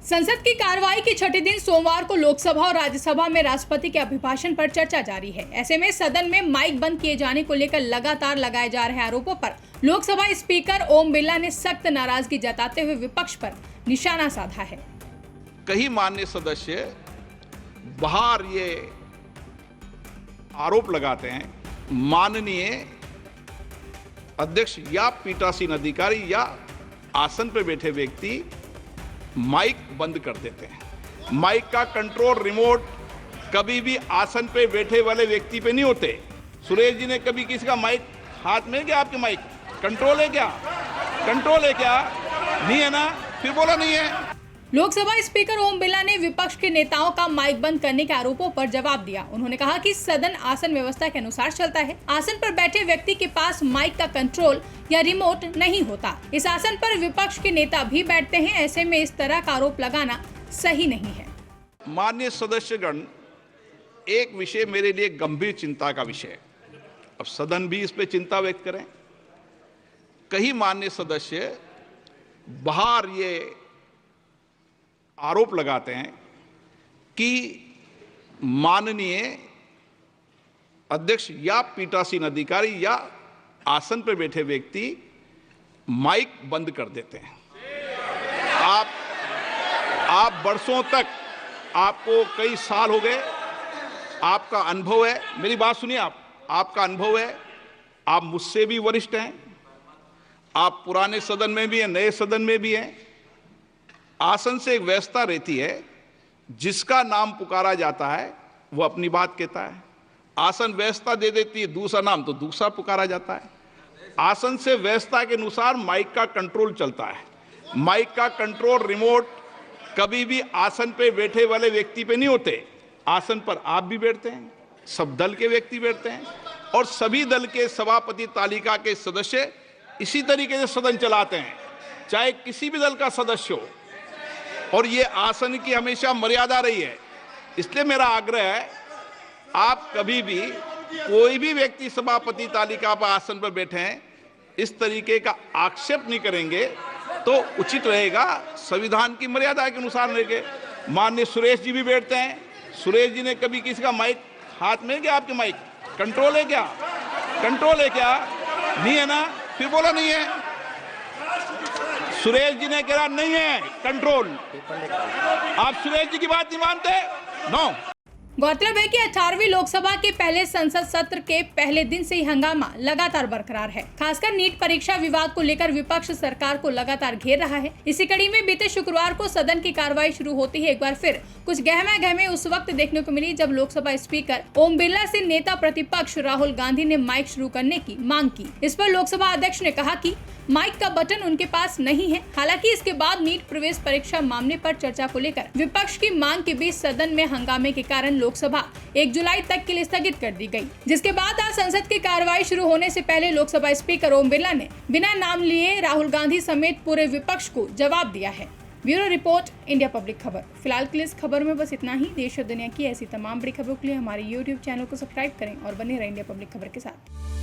संसद की कार्रवाई के छठे दिन सोमवार को लोकसभा और राज्यसभा में राष्ट्रपति के अभिभाषण पर चर्चा जारी है। ऐसे में सदन में माइक बंद किए जाने को लेकर लगातार लगाए जा रहे आरोपों पर लोकसभा स्पीकर ओम बिरला ने सख्त नाराजगी जताते हुए विपक्ष पर निशाना साधा है। कई माननीय सदस्य बाहर ये आरोप लगाते हैं, माननीय अध्यक्ष या पीठासीन अधिकारी या आसन पर बैठे व्यक्ति माइक बंद कर देते हैं। माइक का कंट्रोल रिमोट कभी भी आसन पे बैठे वाले व्यक्ति पे नहीं होते। सुरेश जी ने कभी किसी का माइक हाथ में है क्या? आपके माइक कंट्रोल है क्या? कंट्रोल है क्या? नहीं है ना? फिर बोला नहीं है। लोकसभा स्पीकर ओम बिरला ने विपक्ष के नेताओं का माइक बंद करने के आरोपों पर जवाब दिया। उन्होंने कहा कि सदन आसन व्यवस्था के अनुसार चलता है। आसन पर बैठे व्यक्ति के पास माइक का कंट्रोल या रिमोट नहीं होता। इस आसन पर विपक्ष के नेता भी बैठते हैं। ऐसे में इस तरह का आरोप लगाना सही नहीं है। माननीय सदस्यगण, एक विषय मेरे लिए गंभीर चिंता का विषय है। अब सदन भी इस पे चिंता व्यक्त करें। कई माननीय सदस्य बाहर ये आरोप लगाते हैं कि माननीय अध्यक्ष या पीठासीन अधिकारी या आसन पर बैठे व्यक्ति माइक बंद कर देते हैं। आप वर्षों तक, आपको कई साल हो गए, आपका अनुभव है। मेरी बात सुनिए, आपका अनुभव है, आप मुझसे भी वरिष्ठ हैं, आप पुराने सदन में भी हैं, नए सदन में भी हैं। आसन से एक व्यवस्था रहती है, जिसका नाम पुकारा जाता है वो अपनी बात कहता है। आसन व्यवस्था दे देती है दूसरा नाम, तो दूसरा पुकारा जाता है। आसन से व्यवस्था के अनुसार माइक का कंट्रोल चलता है। माइक का कंट्रोल रिमोट कभी भी आसन पे बैठे वाले व्यक्ति पे नहीं होते। आसन पर आप भी बैठते हैं, सब दल के व्यक्ति बैठते हैं और सभी दल के सभापति तालिका के सदस्य इसी तरीके से सदन चलाते हैं, चाहे किसी भी दल का सदस्य हो। और ये आसन की हमेशा मर्यादा रही है। इसलिए मेरा आग्रह है, आप कभी भी कोई भी व्यक्ति सभापति तालिका पर आसन पर बैठे हैं, इस तरीके का आक्षेप नहीं करेंगे तो उचित रहेगा। संविधान की मर्यादा के अनुसार रहेंगे। माननीय सुरेश जी भी बैठते हैं। सुरेश जी ने कभी किसी का माइक हाथ में है क्या? आपके माइक कंट्रोल है क्या? कंट्रोल है क्या? नहीं है ना? फिर बोला नहीं है। सुरेश जी ने कहा नहीं है कंट्रोल। आप सुरेश जी की बात नहीं मानते? नो। गौरतलब है कि 18वीं लोकसभा के पहले संसद सत्र के पहले दिन से ही हंगामा लगातार बरकरार है। खासकर नीट परीक्षा विवाद को लेकर विपक्ष सरकार को लगातार घेर रहा है। इसी कड़ी में बीते शुक्रवार को सदन की कार्रवाई शुरू होती ही एक बार फिर कुछ गहमा-गहमी उस वक्त देखने को मिली जब लोकसभा स्पीकर ओम बिरला से नेता प्रतिपक्ष राहुल गांधी ने माइक शुरू करने की मांग की। इस पर लोकसभा अध्यक्ष ने कहा कि माइक का बटन उनके पास नहीं है। हालांकि इसके बाद नीट प्रवेश परीक्षा मामले पर चर्चा को लेकर विपक्ष की मांग के बीच सदन में हंगामे के कारण लोकसभा 1 जुलाई तक के लिए स्थगित कर दी गई, जिसके बाद आज संसद की कार्रवाई शुरू होने से पहले लोकसभा स्पीकर ओम बिरला ने बिना नाम लिए राहुल गांधी समेत पूरे विपक्ष को जवाब दिया है। ब्यूरो रिपोर्ट, इंडिया पब्लिक खबर। फिलहाल के लिए इस खबर में बस इतना ही। देश और दुनिया की ऐसी तमाम बड़ी खबरों के लिए हमारे YouTube चैनल को सब्सक्राइब करें और बने रहें इंडिया पब्लिक खबर के साथ।